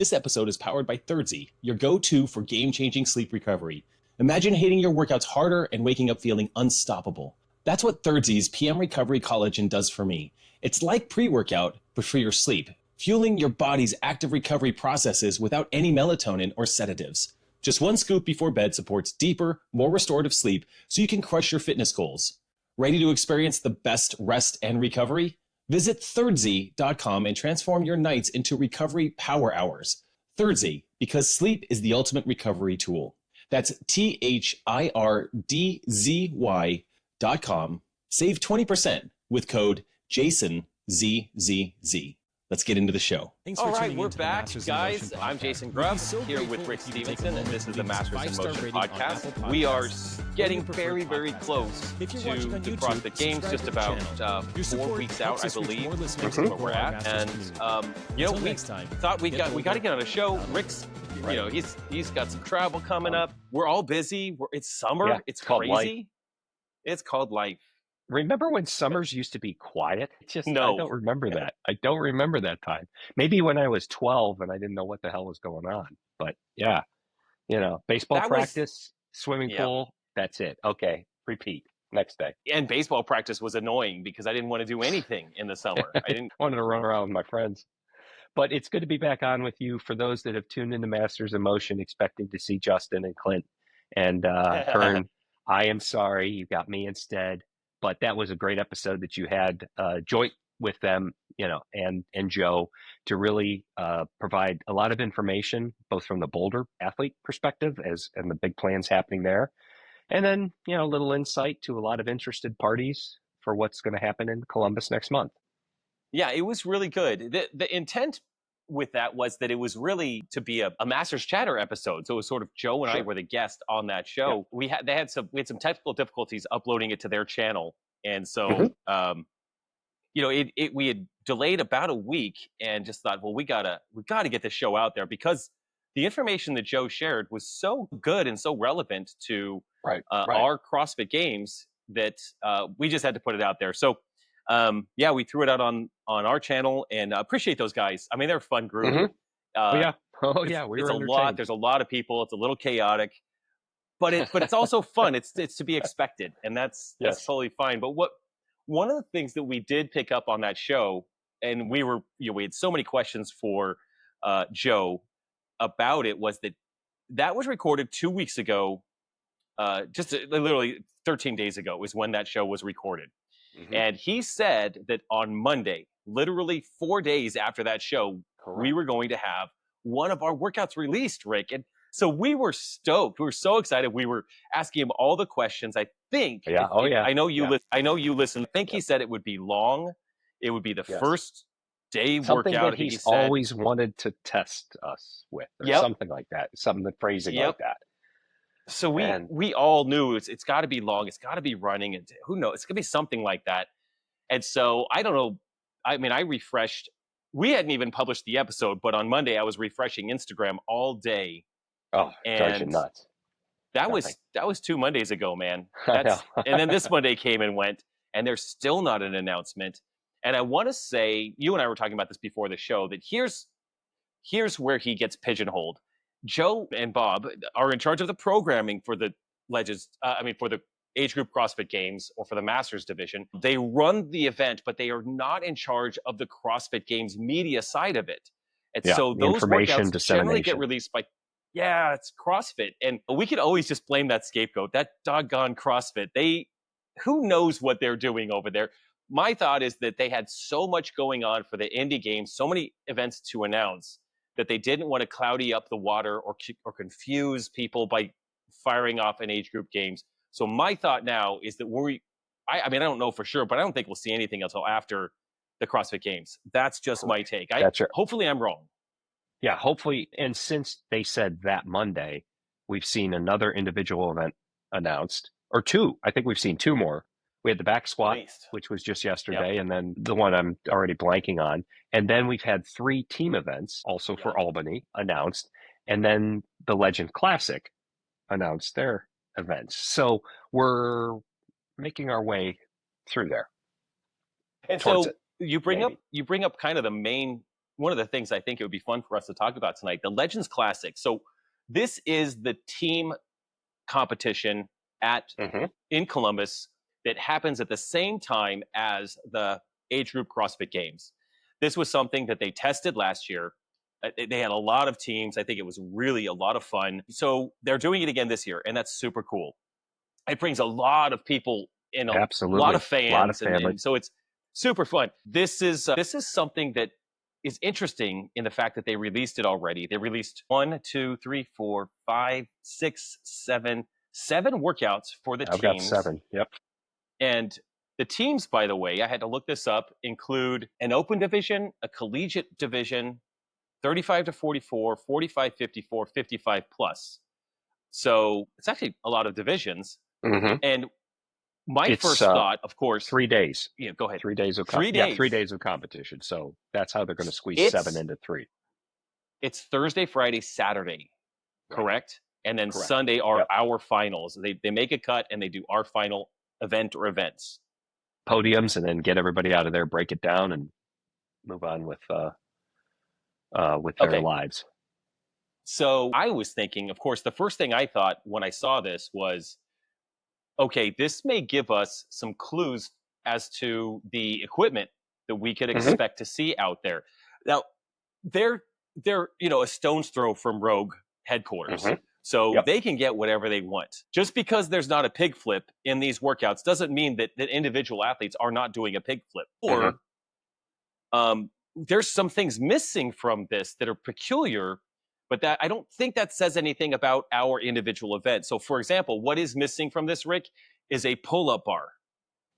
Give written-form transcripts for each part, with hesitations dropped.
This episode is powered by Thirdzy, your go-to for game-changing sleep recovery. Imagine hitting your workouts harder and waking up feeling unstoppable. That's what Thirdzy's PM Recovery Collagen does for me. It's like pre-workout, but for your sleep, fueling your body's active recovery processes without any melatonin or sedatives. Just one scoop before bed supports deeper, more restorative sleep so you can crush your fitness goals. Ready to experience the best rest and recovery? Visit Thirdzy.com and transform your nights into recovery power hours. Thirdzy, because sleep is the ultimate recovery tool. That's THIRDZY.com. Save 20% with code JasonZZZ. Let's get into the show. All right, we're back, guys. I'm Jason Grubb here with Rick Stevenson, and this is the Masters in Motion podcast. We are getting very, very close to the CrossFit Games, just about 4 weeks out, I believe. This is where we're at, and we thought we got to get on a show. Rick's, he's got some travel coming up. We're all busy. It's summer. Yeah, it's crazy. It's called life. Remember when summers used to be quiet? No. I don't remember that. I don't remember that time. Maybe when I was 12 and I didn't know what the hell was going on. But yeah, baseball practice, swimming pool, that's it. Okay, repeat. Next day. And baseball practice was annoying because I didn't want to do anything in the summer. I wanted to run around with my friends. But it's good to be back on with you. For those that have tuned into Masters in Motion, expecting to see Justin and Clint and Kern, I am sorry you got me instead. But that was a great episode that you had joint with them, and Joe, to really provide a lot of information, both from the Boulder athlete perspective and the big plans happening there. And then, a little insight to a lot of interested parties for what's going to happen in Columbus next month. Yeah, it was really good. The intent with that was that it was really to be a Masters Chatter episode. So it was sort of Joe and I were the guest on that show. Yeah. We had some technical difficulties uploading it to their channel. And so, we had delayed about a week and just thought, well, we gotta get this show out there because the information that Joe shared was so good and so relevant to our CrossFit Games that we just had to put it out there. So, we threw it out on our channel and appreciate those guys. I mean, they're a fun group. Mm-hmm. It's a lot. There's a lot of people. It's a little chaotic, but it's also fun. It's to be expected, and that's totally fine. But one of the things that we did pick up on that show, and we had so many questions for Joe about it, was that was recorded 2 weeks ago, just literally 13 days ago was when that show was recorded. Mm-hmm. And he said that on Monday, literally 4 days after that show, we were going to have one of our workouts released, Rick. And so we were stoked. We were so excited. We were asking him all the questions. I think. Yeah. I know you. I know you listen. I think he said it would be long. It would be the first day something workout. That he's always wanted to test us with, or something like that. Something the phrasing like that. So we all knew it's got to be long. It's got to be running, and who knows? It's gonna be something like that. And so I don't know. I mean, I refreshed. We hadn't even published the episode, but on Monday I was refreshing Instagram all day. Oh, drives you nuts. That was 2 Mondays ago, man. And then this Monday came and went, and there's still not an announcement. And I want to say, you and I were talking about this before the show, that here's where he gets pigeonholed. Joe and Bob are in charge of the programming for the for the age group CrossFit Games or for the Masters division. They run the event, but they are not in charge of the CrossFit Games media side of it. And so those workouts generally get released by, it's CrossFit. And we could always just blame that scapegoat, that doggone CrossFit. Who knows what they're doing over there? My thought is that they had so much going on for the Indie Games, so many events to announce, that they didn't want to cloudy up the water or confuse people by firing off an age group games. So my thought now is that I don't know for sure, but I don't think we'll see anything until after the CrossFit Games. That's just my take. Hopefully I'm wrong. Yeah, hopefully. And since they said that Monday, we've seen another individual event announced, or two. I think we've seen two more. We had the back squat, which was just yesterday, and then the one I'm already blanking on. And then we've had 3 team events, also for Albany, announced. And then the Legend Classic announced their events. So we're making our way through there. And so you bring up kind of the main one of the things I think it would be fun for us to talk about tonight, the Legends Classic. So this is the team competition in Columbus that happens at the same time as the age group CrossFit Games. This was something that they tested last year. They had a lot of teams. I think it was really a lot of fun. So they're doing it again this year, and that's super cool. It brings a lot of people in, a lot of fans, and so it's super fun. This is something that is interesting in the fact that they released it already. They released 1, 2, 3, 4, 5, 6, 7 workouts for the teams. I've got 7. Yep. And the teams, by the way, I had to look this up, include an open division, a collegiate division, 35 to 44, 45, 54, 55 plus. So it's actually a lot of divisions. And my first thought, of course, 3 days. Yeah, go ahead. 3 days of 3 days. 3 days of competition. So that's how they're going to squeeze 7 into 3. It's Thursday, Friday, Saturday, correct? And then Sunday are our finals. They make a cut and they do our final event or events. Podiums, and then get everybody out of there, break it down, and move on with their lives. So I was thinking, of course, the first thing I thought when I saw this was, okay, this may give us some clues as to the equipment that we could expect to see out there. Now, they're a stone's throw from Rogue headquarters. So they can get whatever they want. Just because there's not a pig flip in these workouts doesn't mean that individual athletes are not doing a pig flip. Or there's some things missing from this that are peculiar, but that I don't think that says anything about our individual event. So, for example, what is missing from this, Rick, is a pull-up bar.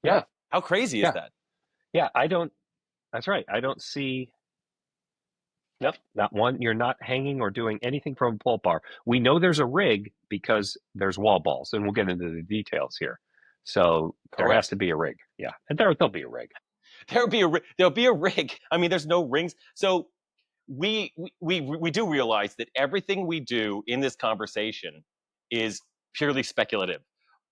Yeah. How crazy is that? Yeah, that's right. I don't see, not one. You're not hanging or doing anything from a pull-up bar. We know there's a rig because there's wall balls, and we'll get into the details here. So there has to be a rig. Yeah, and there'll be a rig. There'll be a rig. I mean, there's no rings. So we do realize that everything we do in this conversation is purely speculative,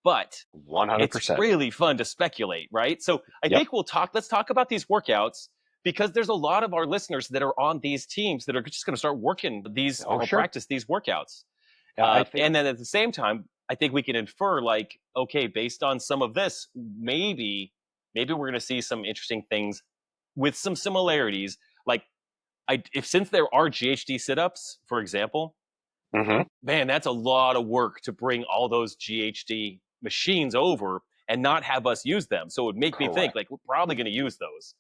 but 100%. It's really fun to speculate, right? So I think let's talk about these workouts, because there's a lot of our listeners that are on these teams that are just going to start working these or practice these workouts. And then at the same time, I think we can infer, like, okay, based on some of this, maybe we're going to see some interesting things with some similarities. Like, since there are GHD sit-ups, for example, man, that's a lot of work to bring all those GHD machines over and not have us use them. So it would make me think, like, we're probably going to use those.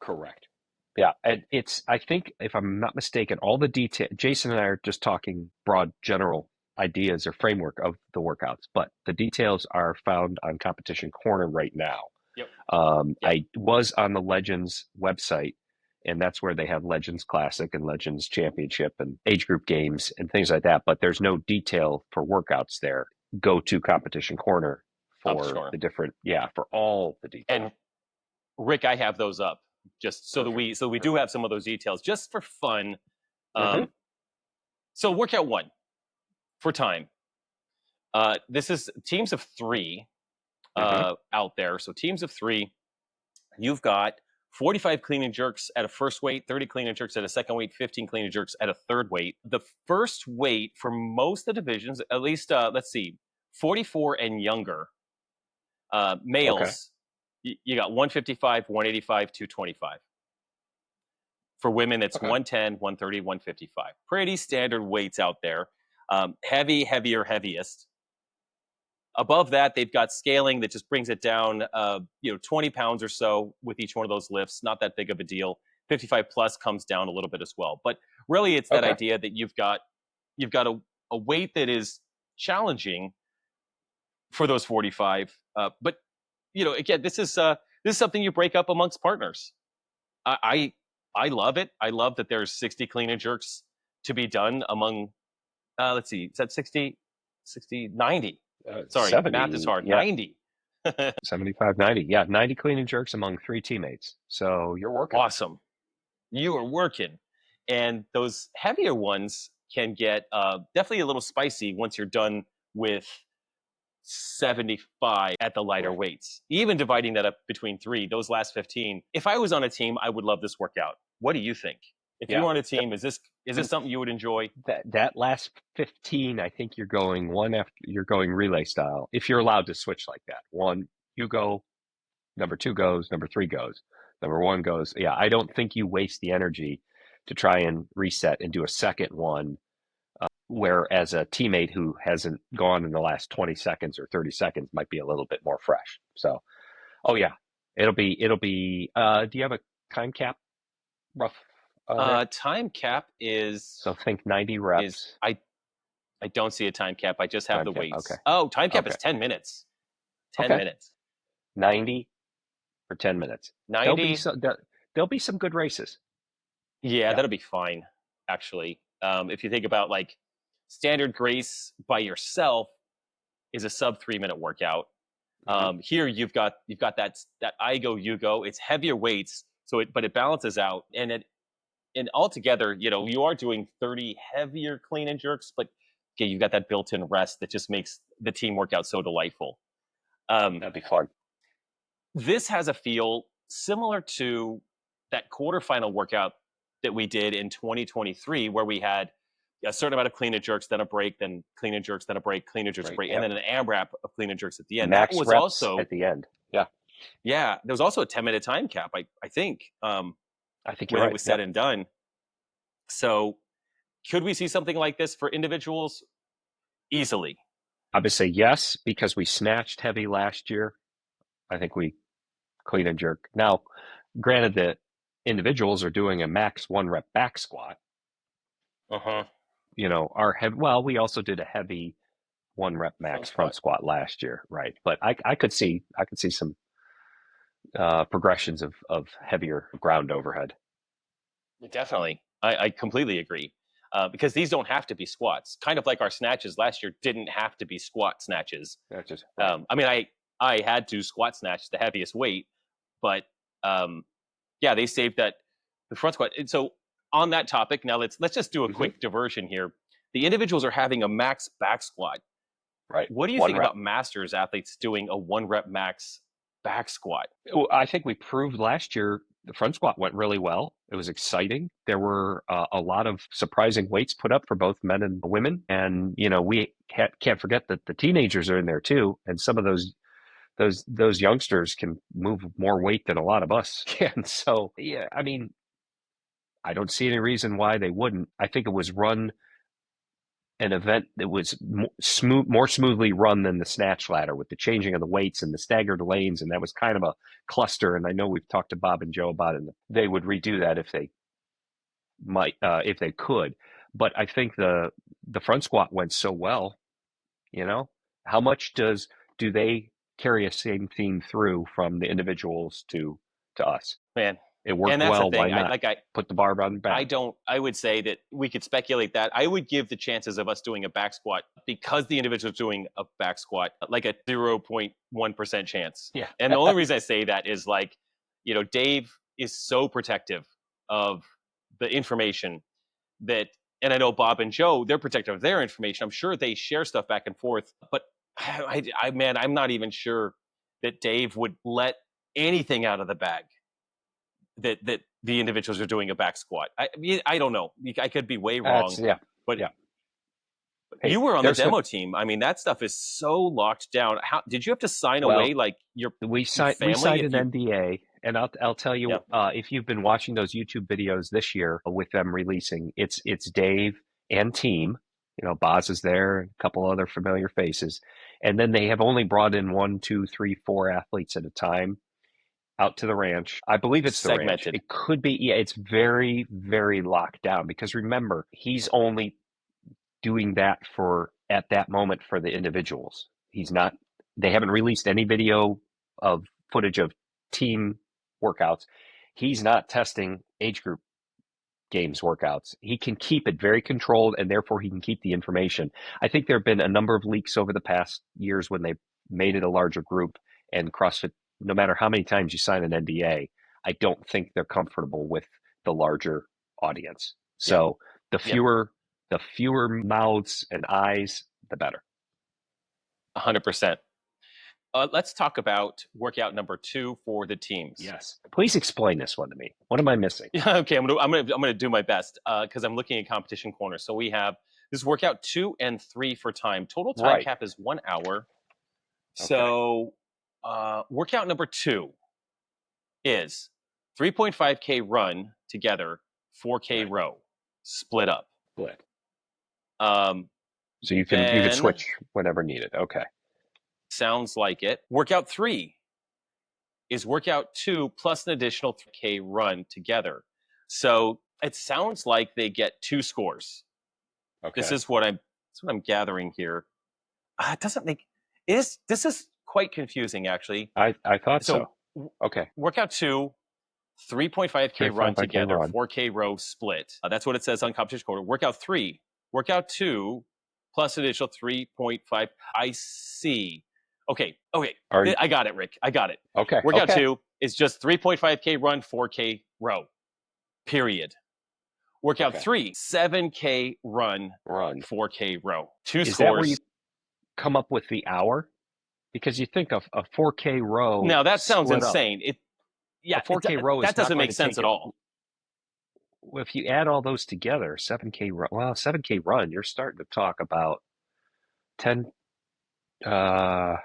Correct. Yeah, and I think, if I'm not mistaken, all the detail, Jason and I are just talking broad general ideas or framework of the workouts, but the details are found on Competition Corner right now. I was on the Legends website, and that's where they have Legends Classic and Legends Championship and age group games and things like that, but there's no detail for workouts there. Go to Competition Corner for the different, for all the details. And Rick, I have those up just so that we do have some of those details just for fun. So workout 1 for time. This is teams of 3 out there. So teams of 3, you've got 45 clean and jerks at a first weight, 30 clean and jerks at a second weight, 15 clean and jerks at a third weight. The first weight for most of the divisions, at least, 44 and younger males, you got 155, 185, 225. For women, it's 110, 130, 155. Pretty standard weights out there. Heavier, heaviest. Above that, they've got scaling that just brings it down, 20 pounds or so with each one of those lifts. Not that big of a deal. 55 plus comes down a little bit as well. But really, it's that idea that you've got a weight that is challenging for those 45. But again, this is something you break up amongst partners. I love it. I love that there's 60 clean and jerks to be done among. Let's see, is that 60, 90? Sorry, 70, math is hard. 90. 75, 90. Yeah, 90 clean and jerks among 3 teammates. So you're working. Awesome. You are working. And those heavier ones can get definitely a little spicy once you're done with 75 at the lighter weights. Even dividing that up between 3, those last 15. If I was on a team, I would love this workout. What do you think? If you were on a team, is this something you would enjoy? That last 15, I think you're going relay style. If you're allowed to switch like that, one you go, number two goes, number three goes, number one goes. Yeah, I don't think you waste the energy to try and reset and do a second one. Whereas a teammate who hasn't gone in the last 20 seconds or 30 seconds might be a little bit more fresh. So, oh yeah, it'll be. Do you have a time cap? Rough. Time cap is. So think 90 reps. I don't see a time cap. I just have the weights. Okay. Oh, time cap is 10 minutes. 10 minutes. 90 for 10 minutes. 90. There'll be some good races. Yeah, that'll be fine. Actually, if you think about like standard grace by yourself is a sub 3-minute workout. Here you've got that I go, you go. It's heavier weights, but it balances out, and altogether, you are doing 30 heavier clean and jerks, but okay, you've got that built-in rest that just makes the team workout so delightful. That'd be fun. This has a feel similar to that quarterfinal workout that we did in 2023, where we had a certain amount of clean and jerks, then a break, then clean and jerks, then a break, clean and jerks, break, and then an AMRAP of clean and jerks at the end. Max that was reps also at the end. Yeah. Yeah. There was also a 10-minute time cap, I think. I think when it was said and done. So could we see something like this for individuals? Easily. I would say yes, because we snatched heavy last year. I think we clean and jerk. Now, granted that individuals are doing a max 1-rep back squat. We also did a heavy 1-rep max front squat last year, right? But I could see some progressions of heavier ground overhead. Definitely, I completely agree. Because these don't have to be squats. Kind of like our snatches last year didn't have to be squat snatches. Right. I mean, I had to squat snatch the heaviest weight, but they saved the front squat. And so on that topic, now let's just do a quick diversion here. The individuals are having a max back squat. Right. What do you think about masters athletes doing a 1-rep max back squat? Well, I think we proved last year the front squat went really well. It was exciting. There were a lot of surprising weights put up for both men and women. And, we can't forget that the teenagers are in there too. And some of those youngsters can move more weight than a lot of us can. So, yeah, I mean, I don't see any reason why they wouldn't. I think it was an event that was more smoothly run than the snatch ladder, with the changing of the weights and the staggered lanes. And that was kind of a cluster. And I know we've talked to Bob and Joe about it. And they would redo that if they could. But I think the front squat went so well, how much do they carry a same theme through from the individuals to us? Man, it worked and that's well. The thing. Why not? Put the bar on the back. I would say that we could speculate that. I would give the chances of us doing a back squat, because the individual is doing a back squat, like a 0.1% chance. Yeah. And the only reason I say that is Dave is so protective of the information and I know Bob and Joe, they're protective of their information. I'm sure they share stuff back and forth, but I'm not even sure that Dave would let anything out of the bag that the individuals are doing a back squat. I don't know. I could be way wrong. But hey, you were on the demo team. I mean, that stuff is so locked down. How did you have to sign away we signed an NDA, and I'll tell you, if you've been watching those YouTube videos this year with them releasing, it's Dave and team. Boz is there, and a couple other familiar faces, and then they have only brought in 1, 2, 3, 4 athletes at a time out to the ranch. I believe it's the ranch. It could be. Yeah, it's very, very locked down, because remember, he's only doing that at that moment for the individuals. They haven't released any video of footage of team workouts. He's not testing age group games workouts. He can keep it very controlled, and therefore he can keep the information. I think there have been a number of leaks over the past years when they made it a larger group, and CrossFit, no matter how many times you sign an NDA, I don't think they're comfortable with the larger audience. So the fewer mouths and eyes, the better. 100%. Let's talk about workout number 2 for the teams. Yes. Please explain this one to me. What am I missing? Yeah, okay, I'm gonna do my best because I'm looking at competition corner. So we have this workout 2 and 3 for time. Total time cap is 1 hour. So workout number 2 is 3.5K run together, 4K row, split up. Split. So you can switch whenever needed. Okay. Sounds like it. Workout 3 is workout 2 plus an additional 3K run together. So it sounds like they get 2 scores. Okay. This is what I'm gathering here. It doesn't make this is quite confusing actually. I thought so. Okay. Workout 2, 3.5K run together, 4K row split. That's what it says on competition corner. Workout 3, workout 2 plus an additional 3.5. I see. Okay. I got it, Rick. I got it. Okay. Workout 2 is just 3.5K run, 4K row. Period. Workout 3, 7K run, 4K row. 2 scores. Is that where you come up with the hour? Because you think of a 4K row. Now that sounds insane. A 4K row that doesn't make sense at all. Well, if you add all those together, 7K run. Well, 7K run, you're starting to talk about 10, 5K,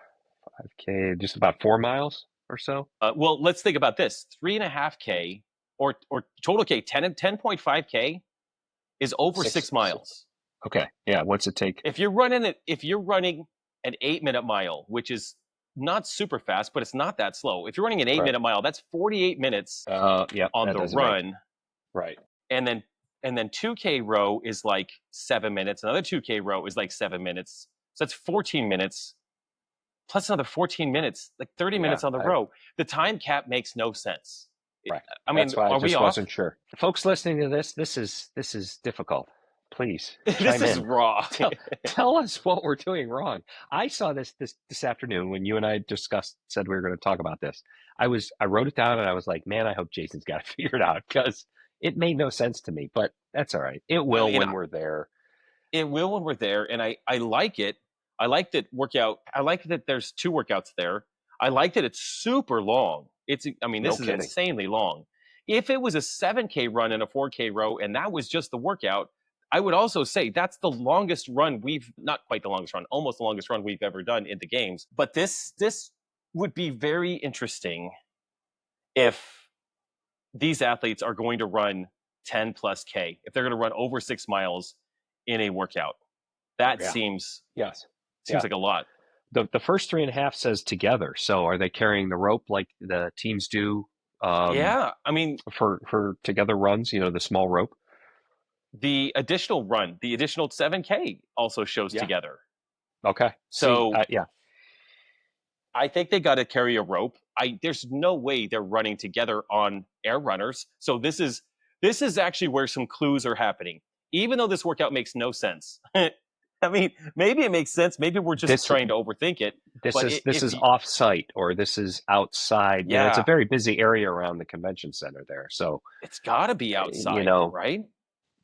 just about 4 miles or so. Well, let's think about this: 3.5K or total K, 10.5K is over 6 miles. Okay, yeah. What's it take? If you're running an 8-minute mile, which is not super fast, but it's not that slow. If you're running an 8-minute mile, that's 48 minutes on the run. Right. And then 2K row is like 7 minutes. Another 2K row is like 7 minutes. So that's 14 minutes plus another 14 minutes, like 30 minutes on the row. The time cap makes no sense. Right. I mean, that's why I just wasn't sure. Folks listening to this is difficult. Please. This is raw. Tell us what we're doing wrong. I saw this afternoon when you and I said we were going to talk about this. I wrote it down and I was like, man, I hope Jason's got it figured out because it made no sense to me, but that's all right. It will when we're there. It will when we're there. And I like it. I like that workout. I like that there's 2 workouts there. I like that it's super long. This is insanely long. If it was a 7K run and a 4K row and that was just the workout, I would also say that's the longest run not quite the longest run, almost the longest run we've ever done in the games. But this would be very interesting if these athletes are going to run 10 plus K, if they're going to run over 6 miles in a workout. That seems like a lot. The first 3.5 says together. So are they carrying the rope like the teams do? For together runs, the small rope. The additional 7K also shows together. Okay. So I think they got to carry a rope. There's no way they're running together on air runners. So this is actually where some clues are happening. Even though this workout makes no sense. I mean, maybe it makes sense. Maybe we're just trying to overthink it. This is off-site or this is outside. Yeah. It's a very busy area around the convention center there. So it's got to be outside, right?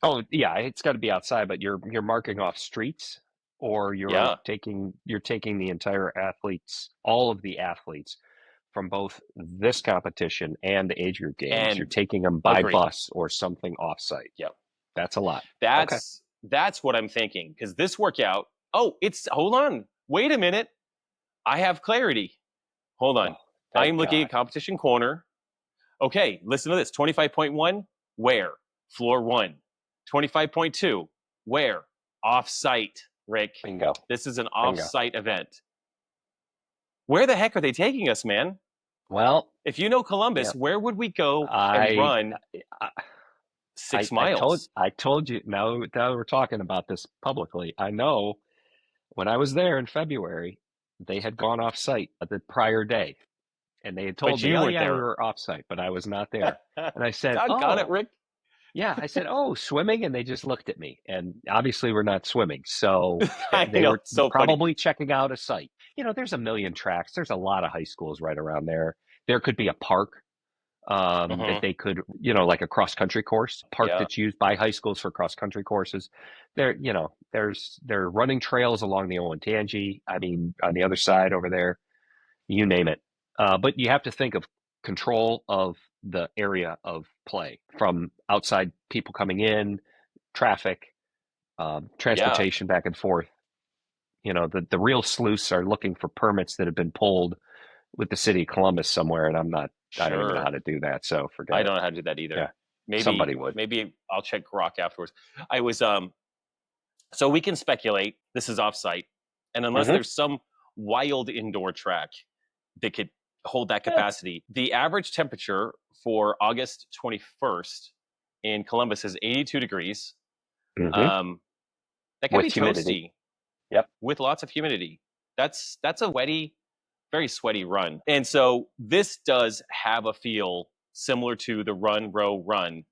Oh yeah, it's got to be outside, but you're marking off streets, or you're taking the entire all of the athletes from both this competition and the age group games. And you're taking them by bus or something off-site. Yep, that's a lot. That's what I'm thinking because this workout. Hold on, wait a minute. I have clarity. Hold on, I'm looking at competition corner. Okay, listen to this. 25.1, where? Floor 1. 25.2, where? Off-site, Rick. Bingo. This is an off-site event. Where the heck are they taking us, man? Well, if you know Columbus, where would we go and run 6 miles? I told you, now we're talking about this publicly. I know when I was there in February, they had gone off-site the prior day. And they had told me, we were off-site, but I was not there. And I said, got it, Rick. Yeah, I said, swimming, and they just looked at me, and obviously we're not swimming, so they were probably checking out a site. There's a million tracks. There's a lot of high schools right around there. There could be a park that they could, like a cross-country course, that's used by high schools for cross-country courses. There are running trails along the Olentangy. I mean, on the other side over there. you name it. But you have to think of control of the area of play, from outside people coming in, traffic, transportation back and forth. You know, the real sleuths are looking for permits that have been pulled with the city of Columbus somewhere, and I don't even know how to do that, so forget I it. don't know how to do that either. Yeah. Maybe Somebody would. Maybe I'll check Grok afterwards. I was so we can speculate. This is offsite, and unless there's some wild indoor track that could hold that capacity, the average temperature for August 21st in Columbus is 82 degrees. That can With be humidity. toasty. Yep. With lots of humidity. That's a wetty, very sweaty run. And so this does have a feel similar to the run, row, run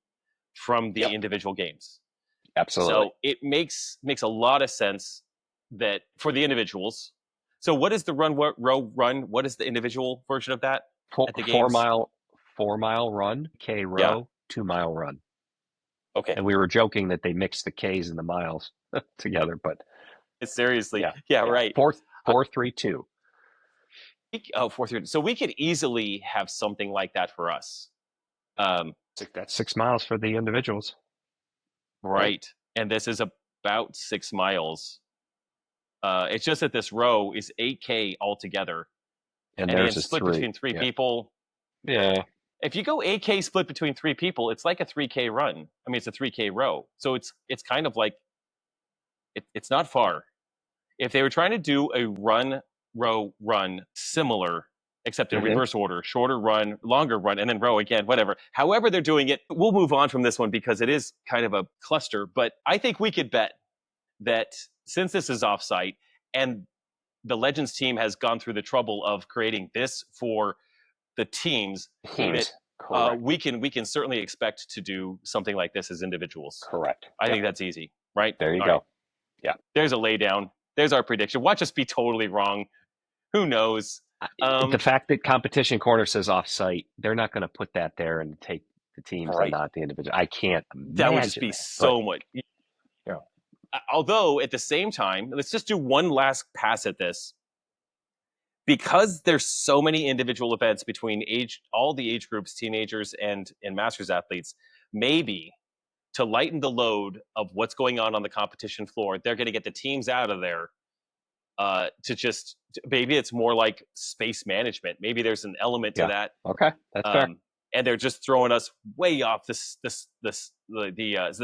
from the individual games. Absolutely. So it makes a lot of sense that for the individuals. So what is the run, row, run? What is the individual version of that at the games? 4-mile run, K row, 2-mile run. Okay. And we were joking that they mixed the Ks and the miles together, but seriously, right. 4-3-2. Oh, 4-3. So we could easily have something like that for us. That's 6 miles for the individuals. Right. And this is about 6 miles. It's just that this row is 8K altogether. And there's a split between 3 people. Yeah. If you go 8K split between 3 people, it's like a 3K run. I mean, it's a 3K row. So it's kind of like, it's not far. If they were trying to do a run, row, run similar, except in reverse order, shorter run, longer run, and then row again, whatever. However they're doing it, we'll move on from this one because it is kind of a cluster. But I think we could bet that since this is offsite and the Legends team has gone through the trouble of creating this for the teams, that we can certainly expect to do something like this as individuals. Correct. I think that's easy, right? There you go. Right. Yeah. There's a laydown. There's our prediction. Watch us be totally wrong. Who knows? The fact that Competition Corner says off-site, they're not going to put that there and take the teams and not the individual. I can't imagine that would just be so much. Yeah. Although at the same time, let's just do one last pass at this. Because there's so many individual events between all the age groups, teenagers and masters athletes, maybe to lighten the load of what's going on the competition floor, they're going to get the teams out of there maybe it's more like space management. Maybe there's an element to that. Okay, that's fair. And they're just throwing us way off the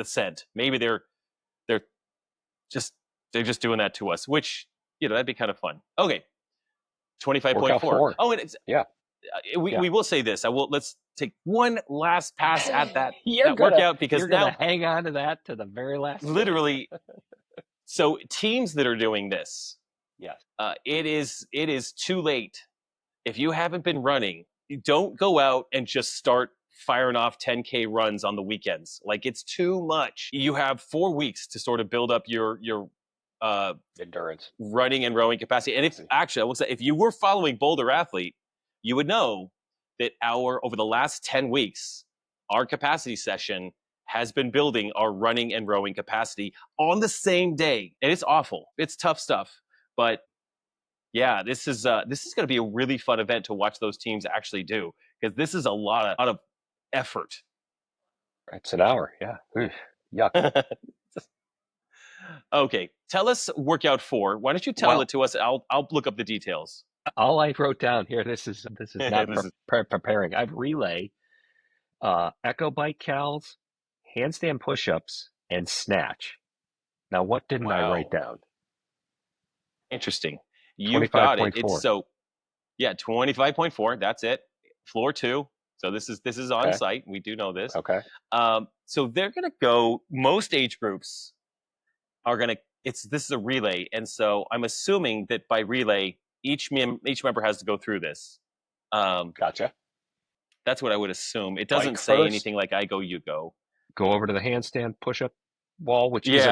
scent. Maybe they're just doing that to us, which that'd be kind of fun. Okay, 25.4. Oh, and it's we will say this. Let's take one last pass at that workout because you're gonna hang on to that to the very last. Literally. So teams that are doing this. Yes. It is too late. If you haven't been running, don't go out and just start firing off 10K runs on the weekends. Like, it's too much. You have 4 weeks to sort of build up your endurance, running and rowing capacity. And I will say, if you were following Boulder Athlete, you would know that over the last 10 weeks, our capacity session has been building our running and rowing capacity on the same day. And it's awful. It's tough stuff. But yeah, this is going to be a really fun event to watch those teams actually do, because this is a lot of effort. It's an hour. Yeah. Yuck. Okay. Tell us workout 4. Why don't you tell it to us? I'll look up the details. All I wrote down here, this is not preparing. I've relay, echo bike cals, handstand push-ups, and snatch. Now, what didn't I write down? Interesting. You've got it. It's 25.4. That's it. Floor 2. So this is on site. We do know this. Okay. So they're going to go. Most age groups are going to. This is a relay, and so I'm assuming that by relay, each member has to go through this. Gotcha. That's what I would assume. It doesn't say anything like I go, you go. Go over to the handstand push-up wall, which is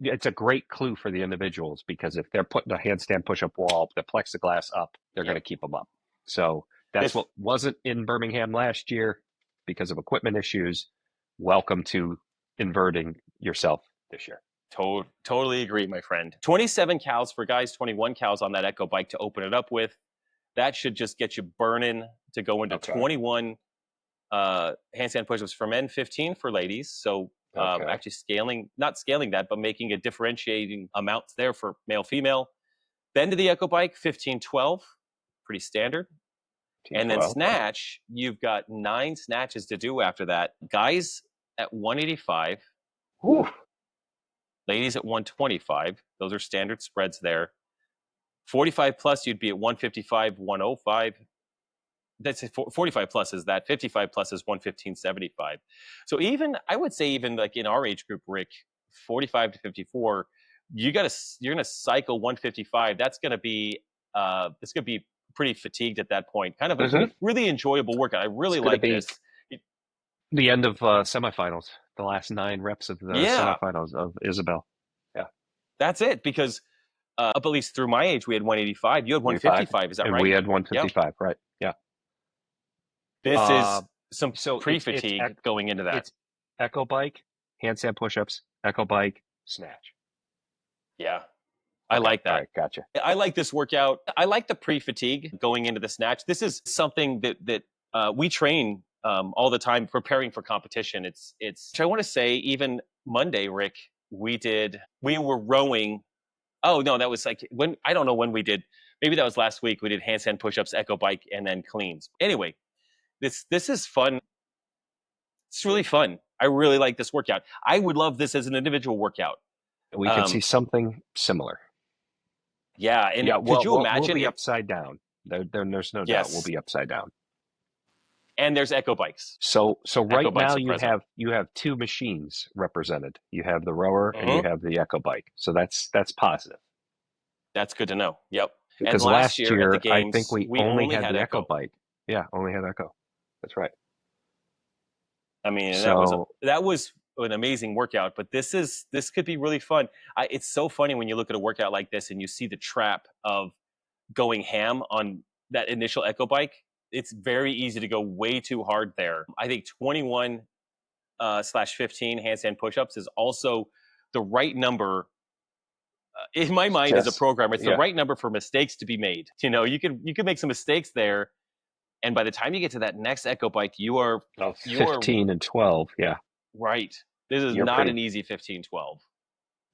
it's a great clue for the individuals, because if they're putting a handstand push-up wall, the plexiglass up, they're going to keep them up. So that's what wasn't in Birmingham last year because of equipment issues. Welcome to inverting yourself this year. Totally agree, my friend. 27 cals for guys, 21 cals on that Echo bike to open it up with. That should just get you burning to go into 21 handstand push-ups for men, 15 for ladies. So actually not scaling that, but making a differentiating amounts there for male, female. Then to the Echo Bike, 15, 12, pretty standard. 15, and then 12, snatch, you've got 9 snatches to do after that. Guys at 185. Whew. Ladies at 125. Those are standard spreads there. 45 plus, you'd be at 155, 105. That's 45 plus is that. 55 plus is 115.75. So even, I would say even like in our age group, Rick, 45 to 54, you're going to cycle 155. That's going to be, it's going to be pretty fatigued at that point. Kind of a really enjoyable workout. I really like this. The end of semifinals, the last 9 reps of the semifinals of Isabel. Yeah. That's it, because up at least through my age, we had 185. You had 155, is that right? We had 155, yep. Right. Yeah. This is some pre-fatigue going into that. It's Echo Bike, handstand push-ups, Echo Bike, snatch. Yeah. I like that. All right, gotcha. I like this workout. I like the pre-fatigue going into the snatch. This is something that we train all the time preparing for competition. It's I want to say even Monday, Rick, we were rowing. Oh no, that was like I don't know when we did. Maybe that was last week. We did handstand push-ups, Echo Bike, and then cleans. Anyway, this is fun. It's really fun. I really like this workout. I would love this as an individual workout. We can see something similar. Yeah, and could you imagine? We'll be upside down. There's no doubt we'll be upside down. And there's Echo Bikes. So right now you have 2 machines represented. You have the rower and you have the Echo Bike. So that's positive. That's good to know. Yep. Because and last year at the games, I think we only had the Echo Bike. Yeah, only had Echo. That's right. I mean, that was an amazing workout, but this could be really fun. It's so funny when you look at a workout like this and you see the trap of going ham on that initial Echo Bike. It's very easy to go way too hard there. I think 21/15 handstand push-ups is also the right number. In my mind as a programmer, it's the right number for mistakes to be made. You know, you could make some mistakes there, and by the time you get to that next Echo Bike, you are 15 and 12. Yeah. Right. This is not an easy 15-12.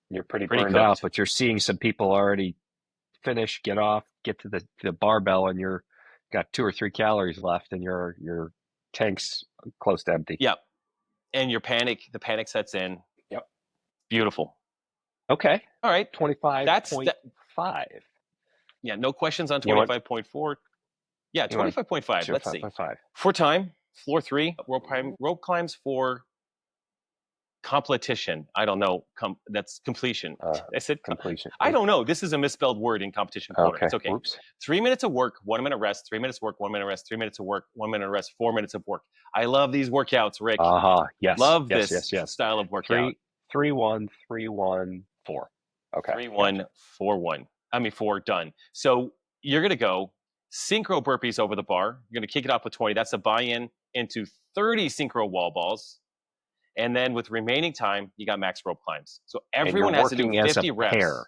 You're pretty burned out, but you're seeing some people already finish, get off, get to the barbell, and you're got 2 or 3 calories left, and your tank's close to empty. Yep. And the panic sets in. Yep. Beautiful. Okay. All right. 25.5. Yeah, no questions on 25.4. Yeah, 25.5. Let's see. 5. For time, floor 3, rope climbs for competition. I don't know. That's completion. I said completion. I don't know. This is a misspelled word in competition corner. Okay. It's okay. Oops. 3 minutes of work, 1 minute rest, 3 minutes of work, 1 minute rest, 3 minutes of work, 1 minute rest, 4 minutes of work. I love these workouts, Rick. Yes. Love this style of workout. 3-1, 3-1, 4. Okay. 3-1, 4-1. 4 done. So you're gonna go synchro burpees over the bar. You're gonna kick it off with 20. That's a buy-in into 30 synchro wall balls. And then with remaining time, you got max rope climbs. So everyone has to do 50 reps. Pair,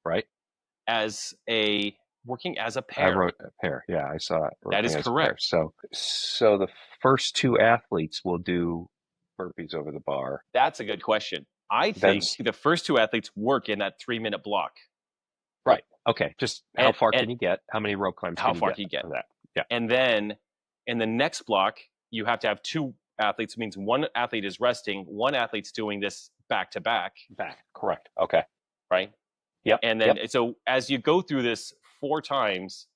right? Working as a pair. I wrote a pair. Yeah, I saw it. That is correct. So the first 2 athletes will do burpees over the bar. That's a good question. I think the first 2 athletes work in that 3-minute block. Right. Okay. Just how far can you get? How many rope climbs can you get? For that? Yeah. And then in the next block, you have to have 2 athletes. Means 1 athlete is resting, 1 athlete's doing this back to back. Correct. Okay. Right. Yep. And then so as you go through this 4 times,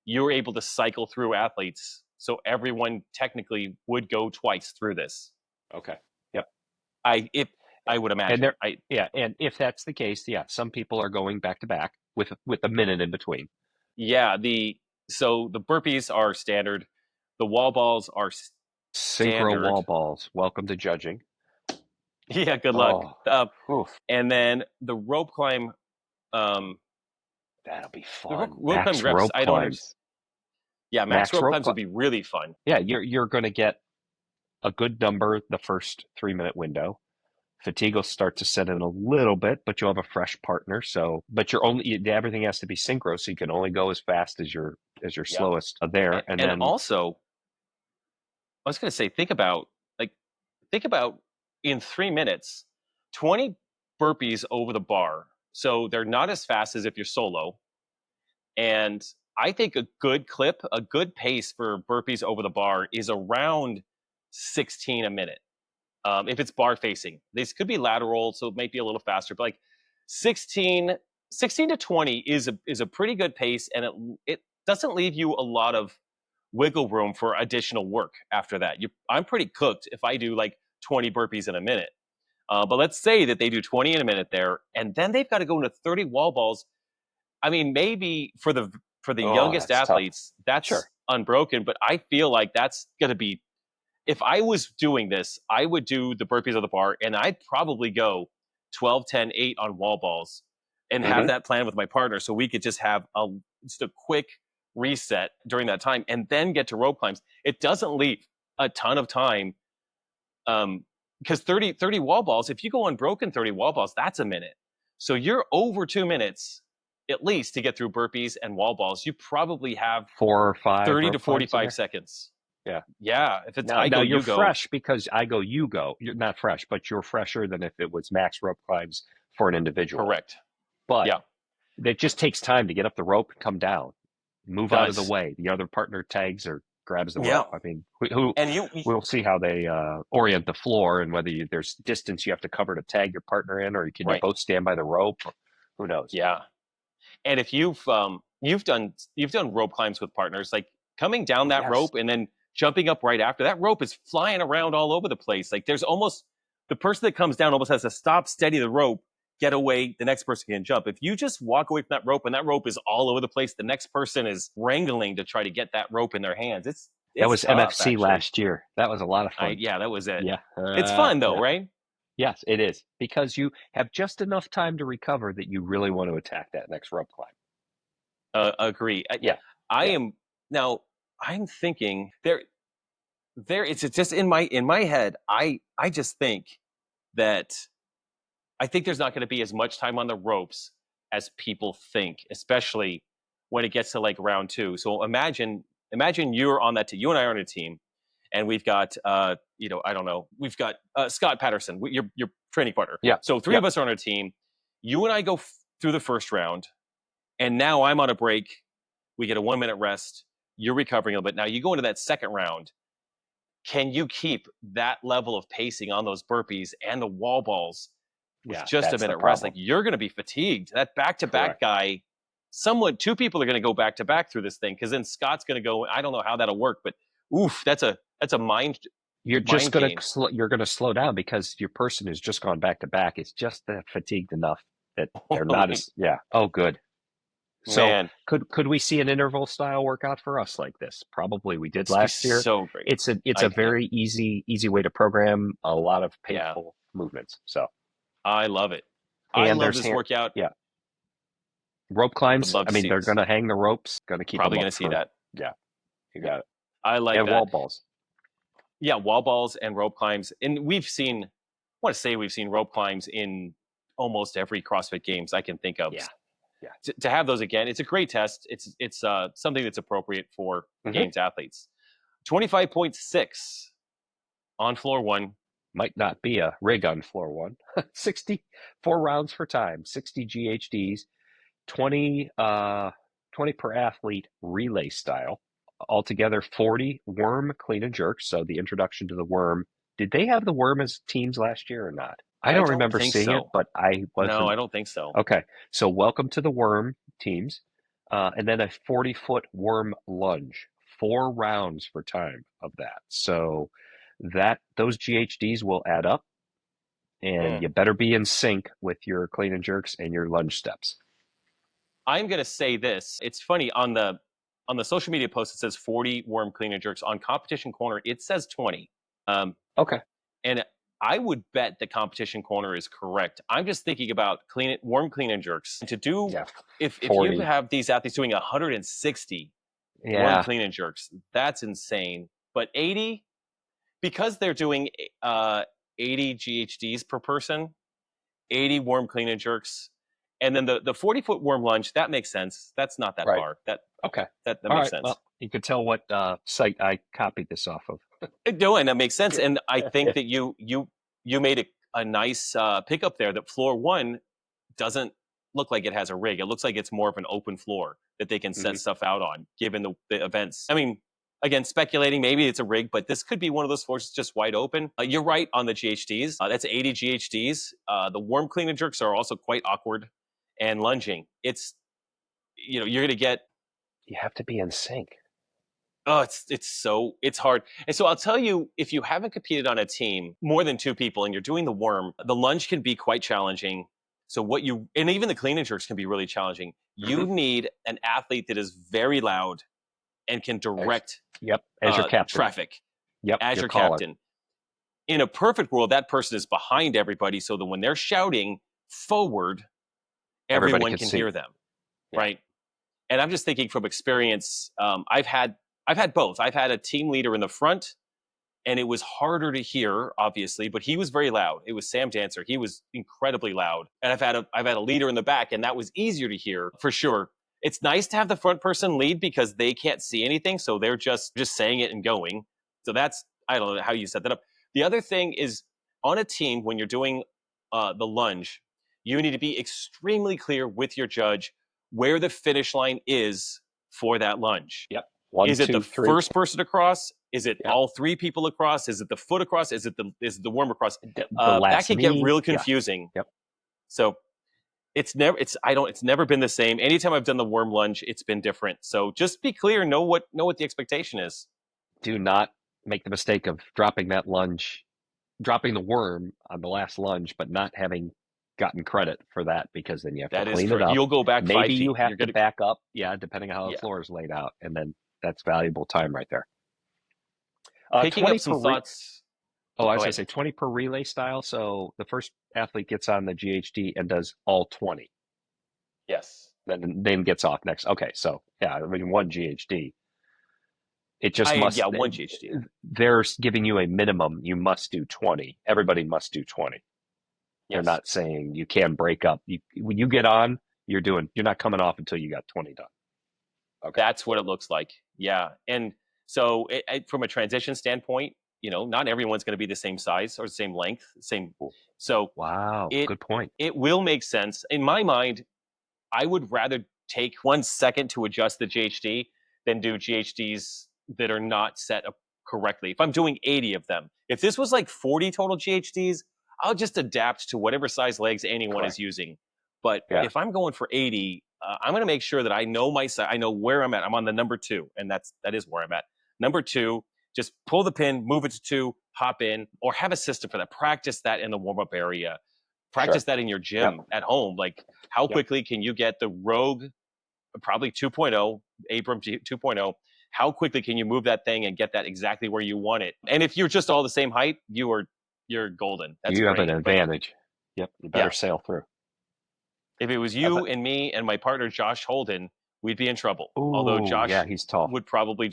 you're able to cycle through athletes. So everyone technically would go twice through this. Okay. Yep. I would imagine. And if that's the case, some people are going back to back with a minute in between. Yeah. So the burpees are standard. The wall balls are synchro wall balls. Welcome to judging. Yeah, good luck. And then the rope climb. That'll be fun. Rope climb reps. I don't understand. Yeah, max rope climbs would be really fun. Yeah, you're going to get a good number the first 3-minute window. Fatigue will start to set in a little bit, but you'll have a fresh partner. So, but everything has to be synchro, so you can only go as fast as your slowest there. And and then also, I was going to say, think about in 3 minutes, 20 burpees over the bar. So they're not as fast as if you're solo. And I think a good pace for burpees over the bar is around 16 a minute. If it's bar facing, this could be lateral, so it might be a little faster, but like 16 to 20 is a pretty good pace, and it doesn't leave you a lot of wiggle room for additional work after that. I'm pretty cooked if I do like 20 burpees in a minute. But let's say that they do 20 in a minute there, and then they've got to go into 30 wall balls. I mean, maybe for the youngest athletes, that's unbroken, but I feel like that's going to be, if I was doing this, I would do the burpees of the bar, and I'd probably go 12, 10, 8 on wall balls and have that plan with my partner, so we could just have just a quick reset during that time and then get to rope climbs. It doesn't leave a ton of time, because 30 wall balls, if you go unbroken 30 wall balls, that's a minute. So you're over 2 minutes at least to get through burpees and wall balls. You probably have 4 or 5 30 to 45 seconds. Yeah. If it's now you're fresh because I go, you go. You're not fresh, but you're fresher than if it was max rope climbs for an individual. Correct. But it just takes time to get up the rope and come down, move out of the way. The other partner tags or grabs the rope. I mean, we'll see how they orient the floor, and whether there's distance you have to cover to tag your partner in, or you both stand by the rope. Who knows? Yeah. And if you've done rope climbs with partners, like coming down that rope and then jumping up right after, that rope is flying around all over the place. Like there's almost, the person that comes down almost has to stop, steady the rope, get away, the next person can jump. If you just walk away from that rope and that rope is all over the place, the next person is wrangling to try to get that rope in their hands. That was tough, MFC actually. last year. That was a lot of fun. That was it. Yeah. It's fun though, right? Yes, it is, because you have just enough time to recover that you really want to attack that next rope climb. Agree. I'm thinking there it's just in my head. I just think that I think there's not going to be as much time on the ropes as people think, especially when it gets to like round 2. So imagine you're on that team. You and I are on a team, and we've got I don't know, we've got Scott Patterson, your training partner. Yeah. So 3 of us are on a team. You and I go through the first round, and now I'm on a break. We get a 1 minute rest. You're recovering a little bit. Now you go into that second round. Can you keep that level of pacing on those burpees and the wall balls with just a minute rest? Like, you're going to be fatigued. That back-to-back guy, 2 people are going to go back-to-back through this thing, because then Scott's going to go. I don't know how that'll work, but that's a mind. You're just going to slow down because your person has just gone back-to-back. It's just fatigued enough that they're not as good. So Man. could we see an interval style workout for us like this? Probably we did last year. So great. It's a very easy way to program a lot of painful movements. So I love it. I love this workout. Yeah. Rope climbs. I mean, they're going to hang the ropes. Going to keep. Probably going to see that. Yeah, you got it. I like that. And wall balls. Yeah, wall balls and rope climbs, and we've seen rope climbs in almost every CrossFit Games I can think of. Yeah. To have those again, it's a great test. It's something that's appropriate for Games athletes. 25.6 on floor 1. Might not be a rig on floor 1. 64 rounds for time, 60 GHDs, 20 per athlete relay style. Altogether 40 worm clean and jerks. So the introduction to the worm. Did they have the worm as teams last year or not? I don't remember seeing it, but I wasn't. No, I don't think so. Okay, so welcome to the worm teams, and then a 40-foot worm lunge, 4 rounds for time of that. So those GHDs will add up, and you better be in sync with your clean and jerks and your lunge steps. I'm going to say this. It's funny, on the social media post, it says 40 worm clean and jerks. On Competition Corner, it says 20. Okay. And I would bet the Competition Corner is correct. I'm just thinking about worm clean and jerks. To do, if you have these athletes doing 160 worm clean and jerks, that's insane. But 80, because they're doing 80 GHDs per person, 80 warm clean and jerks, and then the 40-foot warm lunge. That makes sense. That's not that far. That makes sense. Well, you could tell what site I copied this off of. No, and that makes sense. And I think that you made a nice pickup there. That floor 1 doesn't look like it has a rig. It looks like it's more of an open floor that they can set stuff out on, given the events. I mean, again, speculating, maybe it's a rig, but this could be one of those floors just wide open. You're right on the GHDs. That's 80 GHDs. The warm clean and jerks are also quite awkward. And lunging, it's, you're going to get. You have to be in sync. Oh, it's hard. And so I'll tell you, if you haven't competed on a team, more than 2 people, and you're doing the worm, the lunge can be quite challenging. So and even the clean and jerks can be really challenging. You need an athlete that is very loud and can direct as your captain. Traffic. As your captain. In a perfect world, that person is behind everybody so that when they're shouting forward, everyone can hear them. Right. And I'm just thinking from experience, I've had both. I've had a team leader in the front, and it was harder to hear, obviously, but he was very loud. It was Sam Dancer. He was incredibly loud. And I've had a leader in the back, and that was easier to hear for sure. It's nice to have the front person lead because they can't see anything, so they're just saying it and going. So that's, I don't know how you set that up. The other thing is, on a team, when you're doing the lunge, you need to be extremely clear with your judge where the finish line is for that lunge. Is it the first person across? Is it all 3 people across? Is it the foot across? Is it the worm across? That can get real confusing. So it's never been the same. Anytime I've done the worm lunge, it's been different. So just be clear, know what the expectation is. Do not make the mistake of dropping the worm on the last lunge, but not having gotten credit for that, because then you have to clean it up. You'll go back 5 feet. Maybe you have to back up, depending on how the floor is laid out, and then that's valuable time right there. Picking up some thoughts. I was going to say 20 per relay style. So the first athlete gets on the GHD and does all 20. Yes. Then gets off next. Okay, so one GHD. It just must. One GHD. They're giving you a minimum. You must do 20. Everybody must do 20. They're not saying you can break up. When you get on, you're not coming off until you got 20 done. Okay. That's what it looks like. Yeah. And so from a transition standpoint, not everyone's going to be the same size or the same length, So good point. It will make sense. In my mind, I would rather take 1 second to adjust the GHD than do GHDs that are not set up correctly. If I'm doing 80 of them, if this was like 40 total GHDs, I'll just adapt to whatever size legs anyone is using. But if I'm going for 80, I'm going to make sure that I know my size. I know where I'm at. I'm on the number 2, and that is where I'm at. Number 2, just pull the pin, move it to 2, hop in, or have a system for that. Practice that in the warm-up area. Practice that in your gym at home. Like, how quickly can you get the Rogue, probably 2.0, Abram 2.0, how quickly can you move that thing and get that exactly where you want it? And if you're just all the same height, you're golden. You have an advantage. You better sail through. If it was you and me and my partner Josh Holden, we'd be in trouble. Although Josh he's tall. Would probably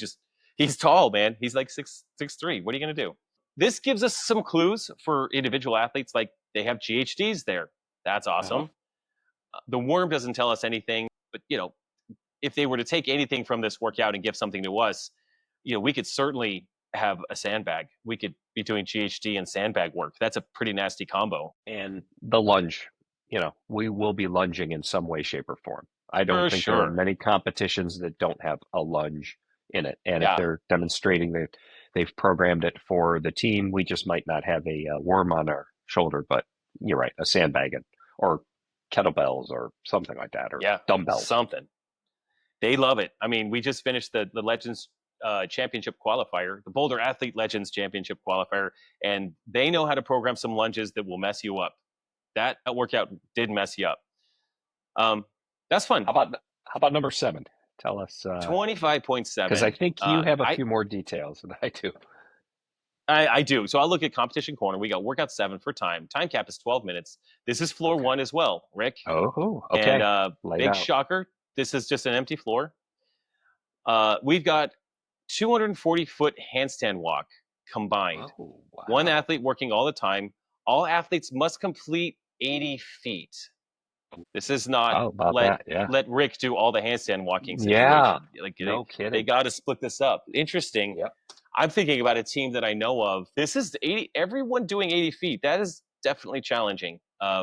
he's tall, man. He's like 6'3". What are you going to do? This gives us some clues for individual athletes. Like, they have GHDs there. That's awesome. The worm doesn't tell us anything, but if they were to take anything from this workout and give something to us, we could certainly have a sandbag. We could be doing GHD and sandbag work. That's a pretty nasty combo. And the lunge, we will be lunging in some way, shape, or form. I don't think there are many competitions that don't have a lunge in it. And if they're demonstrating that they've programmed it for the team, we just might not have a worm on our shoulder, but you're right, a sandbag or kettlebells or something like that, or dumbbells. Something. They love it. I mean, we just finished the Legends Championship qualifier, the Boulder Athlete Legends Championship qualifier, and they know how to program some lunges that will mess you up. That workout did mess you up. That's fun. How about number 7? Tell us. 25.7. Because I think you have a few more details than I do. I do. So I'll look at competition corner. We got workout 7 for time. Time cap is 12 minutes. This is floor 1 as well, Rick. Oh, okay. And big shocker. This is just an empty floor. We've got 240-foot handstand walk combined. Oh, wow. One athlete working all the time. all athletes must complete 80 feet. This is not let Rick do all the handstand walking situation. Yeah, Like no they kidding. got to split this up. Interesting. Yep. I'm thinking about a team that I know of. This is 80. Everyone doing 80 feet. That is definitely challenging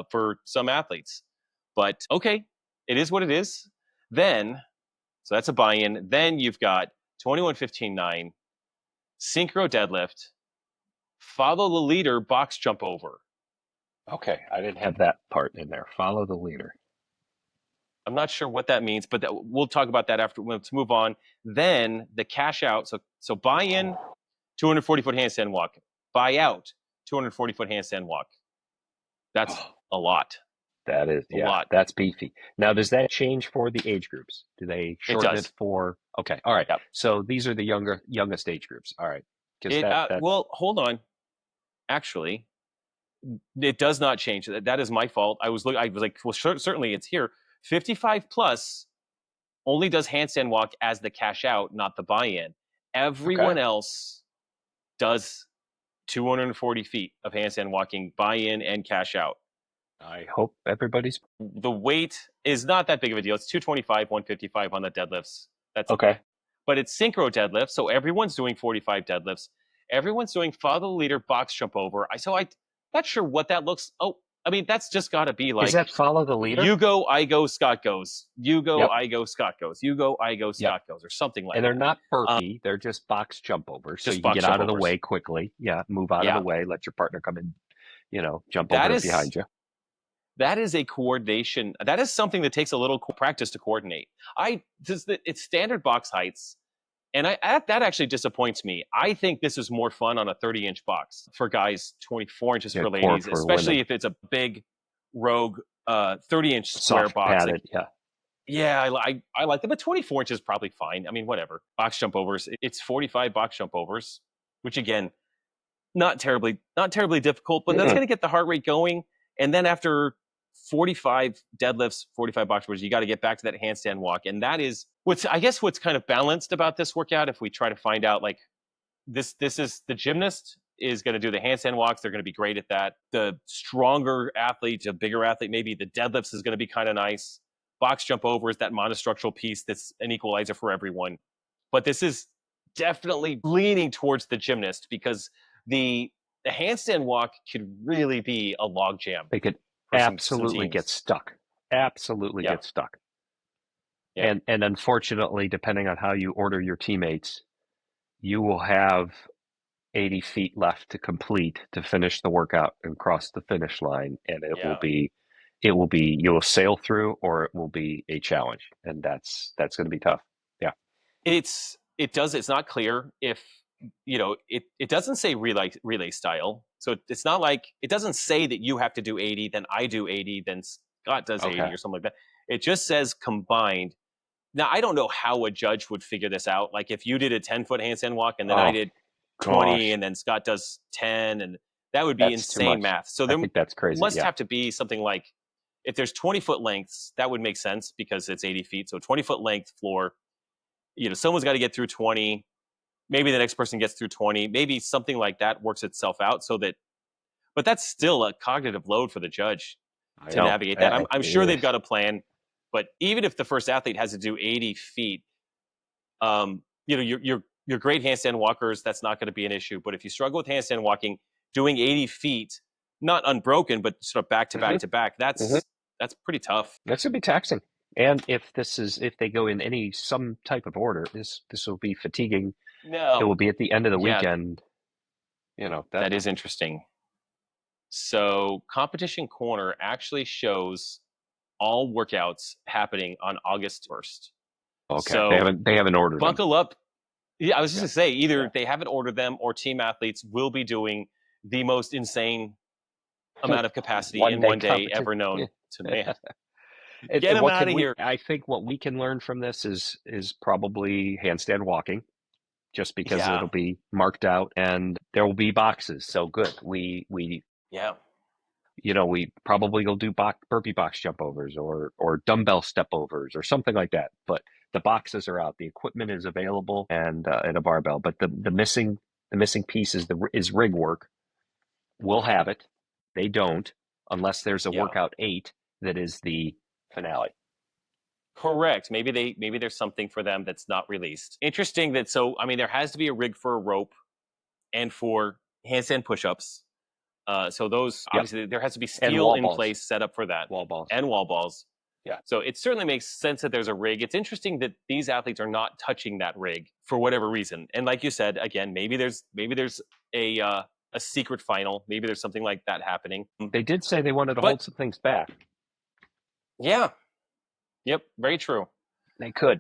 for some athletes. But okay, it is what it is. Then, so that's a buy-in. Then you've got 21-15-9, synchro deadlift, follow the leader, box jump over. Okay, I didn't have that part in there. Follow the leader. I'm not sure what that means, but we'll talk about that after. Let's move on. Then the cash out. So buy in, 240-foot handstand walk. Buy out, 240-foot handstand walk. That's a lot. That is a lot. That's beefy. Now, does that change for the age groups? Do they shorten it for? Okay, all right. Yep. So these are the youngest age groups. All right. Well, hold on. Actually, it does not change. That is my fault. I was like, well, certainly it's here. 55 plus only does handstand walk as the cash out, not the buy-in. Everyone else does 240 feet of handstand walking, buy-in and cash out. I hope everybody's. The weight is not that big of a deal. It's 225, 155 on the deadlifts. That's okay. But it's synchro deadlift, so everyone's doing 45 deadlifts. Everyone's doing follow the leader, box jump over. I'm not sure what that looks. Oh, I mean, that's just got to be like. Is that follow the leader? You go, I go, Scott goes. You go, I go, Scott goes. You go, I go, Scott goes, or something like that. And they're not burpee. They're just box jump overs. So you can get out of the way quickly. Yeah, move out of the way. Let your partner come in, jump over behind you. That is a coordination. That is something that takes a little practice to coordinate. It's standard box heights. And that actually disappoints me. I think this is more fun on a 30-inch box for guys, 24 inches for ladies, especially if it's a big rogue 30-inch square box. Padded, yeah, I like them, but 24 inches is probably fine. I mean, whatever. Box jump overs. It's 45 box jump overs, which again, not terribly difficult, but that's going to get the heart rate going. And then after 45 deadlifts, 45 box overs, you got to get back to that handstand walk. And that is what's kind of balanced about this workout. If we try to find out, like, this is the gymnast is going to do the handstand walks. They're going to be great at that. The stronger athlete, a bigger athlete, maybe the deadlifts is going to be kind of nice. Box jump over is that monostructural piece that's an equalizer for everyone. But this is definitely leaning towards the gymnast because the handstand walk could really be a logjam. They could absolutely get stuck. Absolutely get stuck. Yeah. And unfortunately, depending on how you order your teammates, you will have 80 feet left to complete to finish the workout and cross the finish line. And it will be you'll sail through, or it will be a challenge. And that's going to be tough. Yeah. It's not clear if, it doesn't say relay style. So it's not like, it doesn't say that you have to do 80, then I do 80, then Scott does 80 or something like that. It just says combined. Now, I don't know how a judge would figure this out. Like if you did a 10-foot handstand walk and then I did 20 and then Scott does 10, and that would be insane math. So I think that's crazy. Must have to be something like, if there's 20-foot lengths, that would make sense because it's 80 feet. So 20-foot length floor, someone's got to get through 20. Maybe the next person gets through 20. Maybe something like that works itself out but that's still a cognitive load for the judge to navigate that. I'm sure they've got a plan, but even if the first athlete has to do 80 feet, your great handstand walkers, that's not going to be an issue. But if you struggle with handstand walking, doing 80 feet, not unbroken, but sort of back to back to back, that's pretty tough. That's going to be taxing. And if they go in some type of order, this will be fatiguing. No, it will be at the end of the weekend. That is interesting. So Competition Corner actually shows all workouts happening on August 1st. Okay, so they haven't ordered. Buckle up. Yeah, I was just going to say, either they haven't ordered them or team athletes will be doing the most insane amount of capacity in one day ever known to man. Get them out of here. I think what we can learn from this is probably handstand walking, just because it'll be marked out and there will be boxes. So good. We probably will do burpee box jump overs or dumbbell step overs or something like that. But the boxes are out. The equipment is available and a barbell. But the missing piece is rig work. We'll have it. They don't, unless there's a Yeah. workout 8 that is the finale. Correct. Maybe there's something for them that's not released. Interesting that, so, I mean, there has to be a rig for a rope and for handstand push-ups. So those, obviously, there has to be steel in place set up for that. Wall balls. And wall balls. Yeah. So it certainly makes sense that there's a rig. It's interesting that these athletes are not touching that rig for whatever reason. And like you said, again, maybe there's a secret final. Maybe there's something like that happening. They did say they wanted to hold some things back. Yeah. Yep. Very true. They could.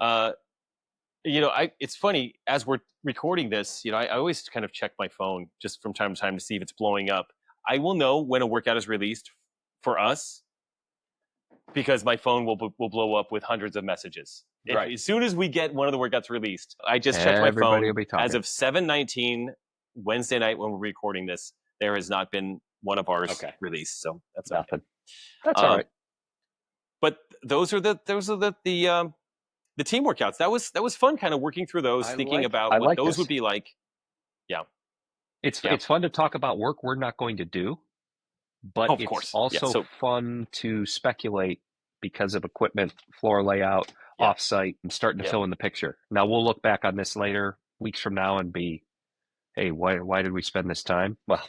It's funny, as we're recording this, I always kind of check my phone just from time to time to see if it's blowing up. I will know when a workout is released for us because my phone will blow up with hundreds of messages. Right. As soon as we get one of the workouts released, I just checked my phone. As of 7:19 Wednesday night when we're recording this, there has not been one of ours released. So that's nothing. Okay. That's all right. But those are the team workouts. That was fun, kind of working through those, thinking about what those would be like. Yeah. It's fun to talk about work we're not going to do, but it's also fun to speculate because of equipment, floor layout, offsite, and starting to fill in the picture. Now we'll look back on this later, weeks from now, and be, hey, why did we spend this time? Well,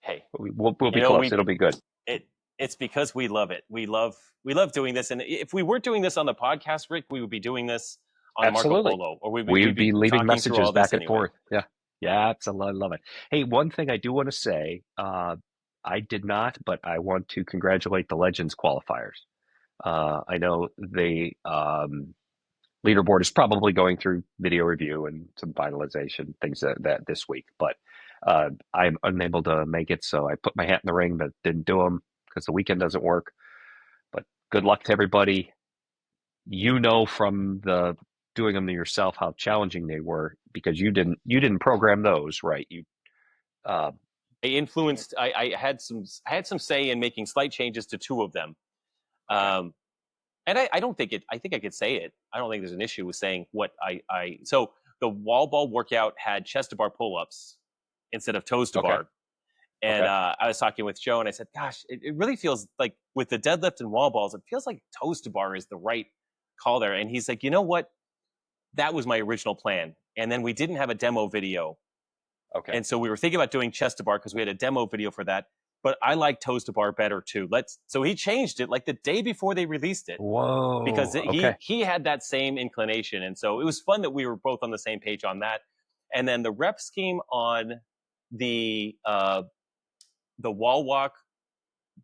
hey, we'll be close. It'll be good. It's because we love it. We love doing this. And if we weren't doing this on the podcast, Rick, we would be doing this on Marco Polo, or we would be leaving messages back and forth. Yeah. Yeah, absolutely. I love it. Hey, one thing I do want to say, I did not, but I want to congratulate the Legends qualifiers. I know the leaderboard is probably going through video review and some finalization, things that this week, but I'm unable to make it, so I put my hat in the ring, but didn't do them because the weekend doesn't work. But good luck to everybody. From the doing them to yourself how challenging they were, because you didn't program those, right? I influenced. I had some say in making slight changes to 2 of them, and I don't think it. I think I could say it. I don't think there's an issue with saying what I. So the wall ball workout had chest to bar pull ups instead of toes to bar, and I was talking with Joe, and I said, "Gosh, it really feels like with the deadlift and wall balls, it feels like toes to bar is the right call there." And he's like, "You know what? That was my original plan." And then we didn't have a demo video. Okay. And so we were thinking about doing chest to bar because we had a demo video for that. But I like toes to bar better too. So he changed it like the day before they released it. Whoa. Because he had that same inclination. And so it was fun that we were both on the same page on that. And then the rep scheme on the wall walk,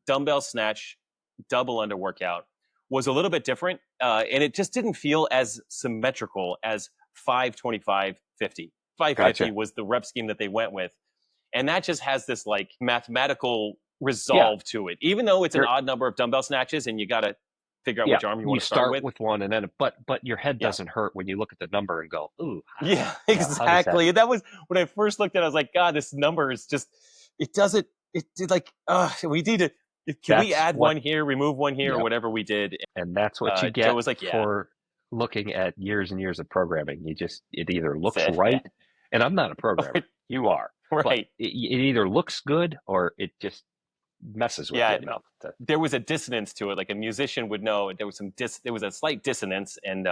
dumbbell snatch, double under workout was a little bit different. And it just didn't feel as symmetrical as 525 50. 550 was the rep scheme that they went with. And that just has this like mathematical resolve to it, even though it's an odd number of dumbbell snatches and you got to figure out which arm you want to start with one, and then but your head doesn't hurt when you look at the number and go, ooh. Exactly. That was when I first looked at it. I was like, God, this number is just, we need to, can we add one here, remove one here, or whatever we did. And that's what you get for looking at years and years of programming. It either looks right, and I'm not a programmer. You are. Right. It either looks good or it just messes with you enough. There was a dissonance to it. Like a musician would know there was a slight dissonance, and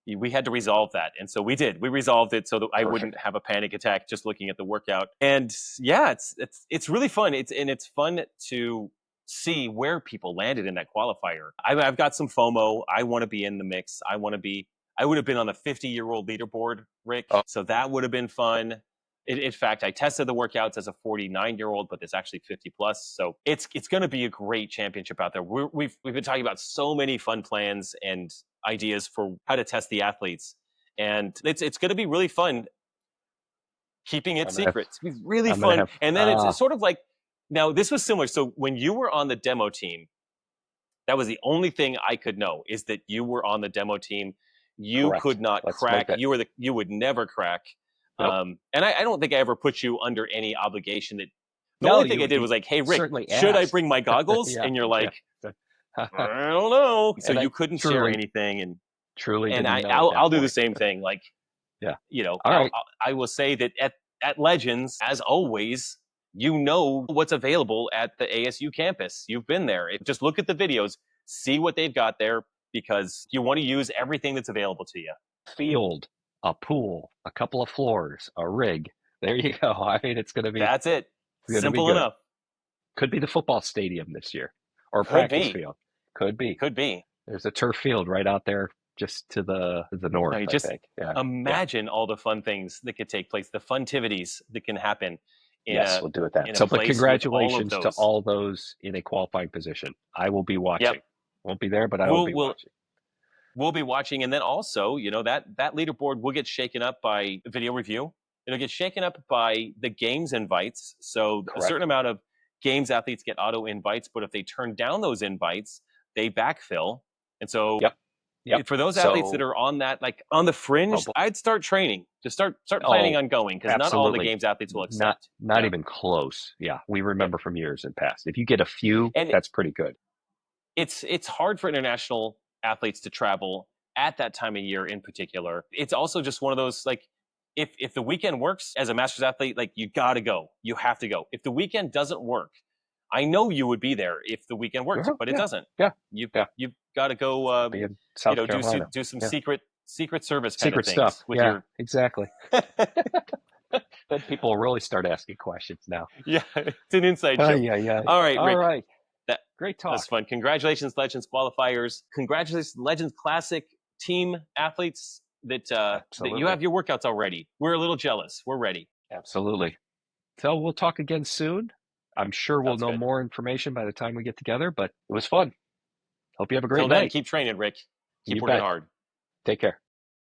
we had to resolve that. And so we did. We resolved it so that I wouldn't have a panic attack just looking at the workout. And yeah, it's really fun. It's fun to see where people landed in that qualifier. I've got some FOMO. I want to be in the mix. I would have been on the 50-year-old leaderboard, Rick. So that would have been fun. In fact, I tested the workouts as a 49-year-old, but it's actually 50 plus. So it's going to be a great championship out there. We've been talking about so many fun plans and ideas for how to test the athletes, and it's going to be really fun keeping it secret. It's going to be really fun. And then it's sort of like, now this was similar. So when you were on the demo team, that was the only thing I could know, is that you were on the demo team. You could not crack. You would never crack. Nope. And I don't think I ever put you under any obligation. The only thing I did was like, hey, Rick, should I bring my goggles? And you're like, I don't know. So you couldn't share anything. And truly, and I'll do the same thing. Like, I will say that at Legends, as always, You know what's available at the ASU campus. You've been there. Just look at the videos, see what they've got there, because you want to use everything that's available to you. Field, a pool, a couple of floors, a rig. There you go. I mean, it's going to be. That's it. Simple enough. Could be the football stadium this year, or Could practice be. field. Could be. Could be. There's a turf field right out there, just to the north. I mean, I think. Yeah. Imagine all the fun things that could take place, the funtivities that can happen. Yes, we'll do it that. So, but congratulations to all those in a qualifying position. I will be watching. Yep. Won't be there, but I will be watching. We'll be watching, and then also, that leaderboard will get shaken up by video review. It'll get shaken up by the games invites. So Correct. A certain amount of games athletes get auto invites, but if they turn down those invites, they backfill. And so for those athletes that are on that, like on the fringe, I'd start training. Just start planning on going, because not all the games athletes will accept. Not even close. Yeah, we remember from years in past. If you get a few, that's pretty good. It's hard for international athletes to travel at that time of year in particular. It's also just one of those, like, if the weekend works as a masters athlete, like, you got to go. You have to go. If the weekend doesn't work, I know you would be there if the weekend works, but it doesn't. Yeah. You've got to go, be in South Carolina. do some secret service kind secret of things stuff. With your... exactly. Then people will really start asking questions now. Yeah, it's an inside joke. Yeah. All right, Rick. All right. Great talk. That's fun. Congratulations, Legends qualifiers. Congratulations, Legends Classic team athletes that you have your workouts already. We're a little jealous. We're ready. Absolutely. So we'll talk again soon. I'm sure we'll know more information by the time we get together, but it was fun. Hope you have a great night. Keep training, Rick. Keep working hard. Take care.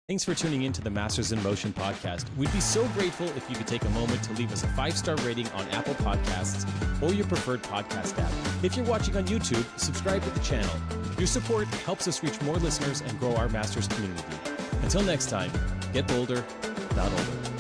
Thanks for tuning in to the Masters in Motion podcast. We'd be so grateful if you could take a moment to leave us a 5-star rating on Apple Podcasts or your preferred podcast app. If you're watching on YouTube, subscribe to the channel. Your support helps us reach more listeners and grow our Masters community. Until next time, get bolder, not older.